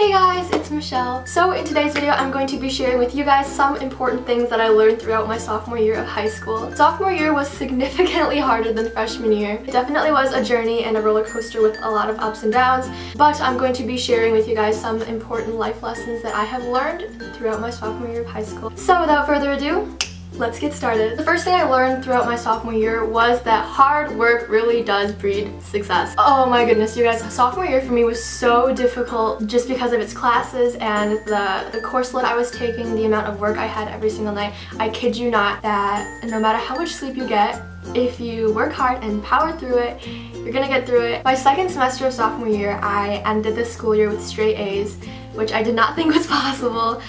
Hey guys, it's Michelle. So in today's video, I'm going to be sharing with you guys some important things that I learned throughout my sophomore year of high school. Sophomore year was significantly harder than freshman year. It definitely was a journey and a roller coaster with a lot of ups and downs, but I'm going to be sharing with you guys some important life lessons that I have learned throughout my sophomore year of high school. So without further ado, let's get started. The first thing I learned throughout my sophomore year was that hard work really does breed success. Oh my goodness, you guys, sophomore year for me was so difficult just because of its classes and the course load I was taking, the amount of work I had every single night. I kid you not that no matter how much sleep you get, if you work hard and power through it, you're gonna get through it. My second semester of sophomore year, I ended the school year with straight A's, which I did not think was possible.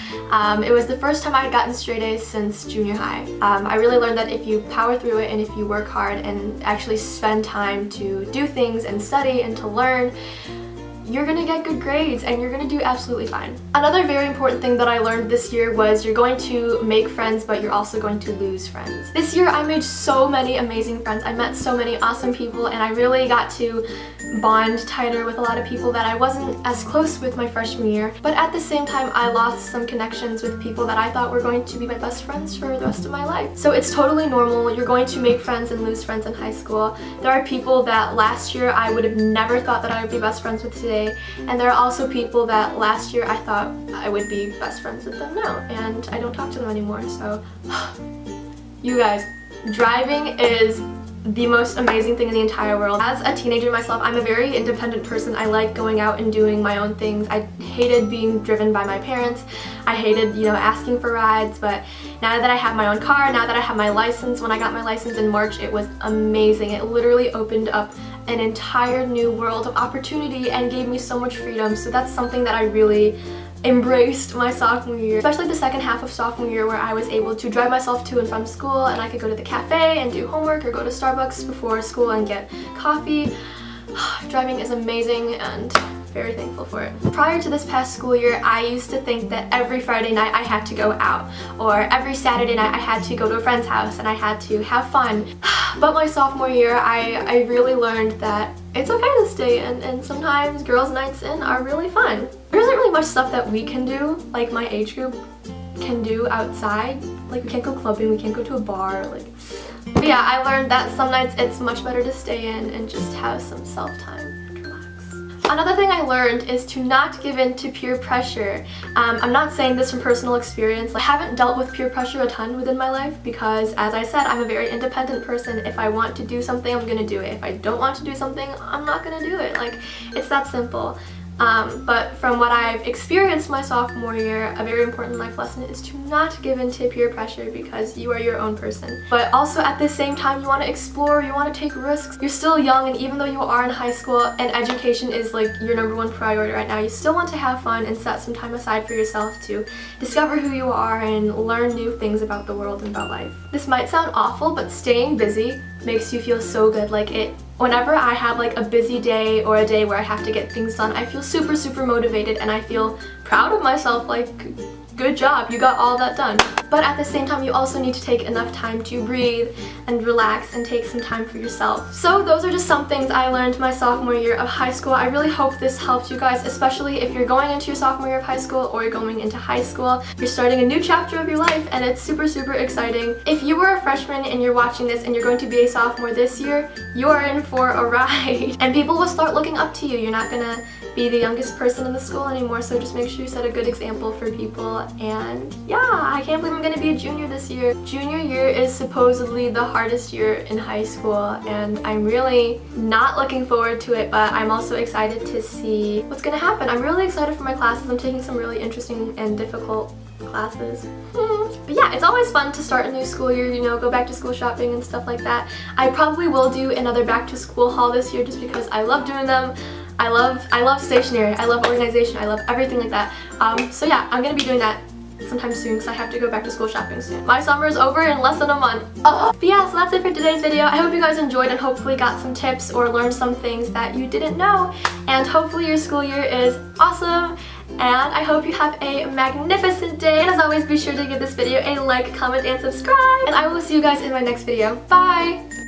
It was the first time I had gotten straight A's since junior high. I really learned that if you power through it and if you work hard and actually spend time to do things and study and to learn, you're gonna get good grades and you're gonna do absolutely fine. Another very important thing that I learned this year was you're going to make friends, but you're also going to lose friends. This year I made so many amazing friends. I met so many awesome people and I really got to bond tighter with a lot of people that I wasn't as close with my freshman year. But at the same time, I lost some connections with people that I thought were going to be my best friends for the rest of my life. So it's totally normal. You're going to make friends and lose friends in high school. There are people that last year I would have never thought that I would be best friends with today. And there are also people that last year I thought I would be best friends with them now. And I don't talk to them anymore. So, you guys, driving is the most amazing thing in the entire world. As a teenager myself, I'm a very independent person. I like going out and doing my own things. I hated being driven by my parents. I hated, asking for rides, but now that I have my own car, now that I have my license, when I got my license in March, it was amazing. It literally opened up an entire new world of opportunity and gave me so much freedom. So that's something that I really embraced my sophomore year, especially the second half of sophomore year where I was able to drive myself to and from school and I could go to the cafe and do homework or go to Starbucks before school and get coffee. Driving is amazing and very thankful for it. Prior to this past school year, I used to think that every Friday night I had to go out, or every Saturday night I had to go to a friend's house and I had to have fun. But my sophomore year, I really learned that it's okay to stay in, and sometimes girls' nights in are really fun. There isn't really much stuff that we can do, like my age group can do outside. Like we can't go clubbing, we can't go to a bar, But yeah, I learned that some nights it's much better to stay in and just have some self-time and relax. Another thing I learned is to not give in to peer pressure. I'm not saying this from personal experience. I haven't dealt with peer pressure a ton within my life because, as I said, I'm a very independent person. If I want to do something, I'm gonna do it. If I don't want to do something, I'm not gonna do it. It's that simple. But from what I've experienced my sophomore year, a very important life lesson is to not give in to peer pressure because you are your own person. But also at the same time, you want to explore, you want to take risks. You're still young, and even though you are in high school and education is your #1 priority right now, you still want to have fun and set some time aside for yourself to discover who you are and learn new things about the world and about life. This might sound awful, but staying busy makes you feel so good. Whenever I have a busy day or a day where I have to get things done, I feel super motivated and I feel proud of myself, good job, you got all that done. But at the same time, you also need to take enough time to breathe and relax and take some time for yourself. So those are just some things I learned my sophomore year of high school. I really hope this helped you guys, especially if you're going into your sophomore year of high school or you're going into high school. You're starting a new chapter of your life and it's super exciting. If you were a freshman and you're watching this and you're going to be a sophomore this year, you are in for a ride. And people will start looking up to you. You're not gonna be the youngest person in the school anymore, so just make sure you set a good example for people. And yeah, I can't believe I'm gonna be a junior this year. Junior year is supposedly the hardest year in high school, and I'm really not looking forward to it, but I'm also excited to see what's gonna happen. I'm really excited for my classes. I'm taking some really interesting and difficult classes. But yeah, it's always fun to start a new school year, go back to school shopping and stuff like that. I probably will do another back to school haul this year just because I love doing them. I love stationery, I love organization, I love everything like that. So yeah, I'm gonna be doing that sometime soon because I have to go back to school shopping soon. My summer is over in less than a month. But yeah, so that's it for today's video. I hope you guys enjoyed and hopefully got some tips or learned some things that you didn't know. And hopefully your school year is awesome. And I hope you have a magnificent day. And as always, be sure to give this video a like, comment, and subscribe. And I will see you guys in my next video. Bye!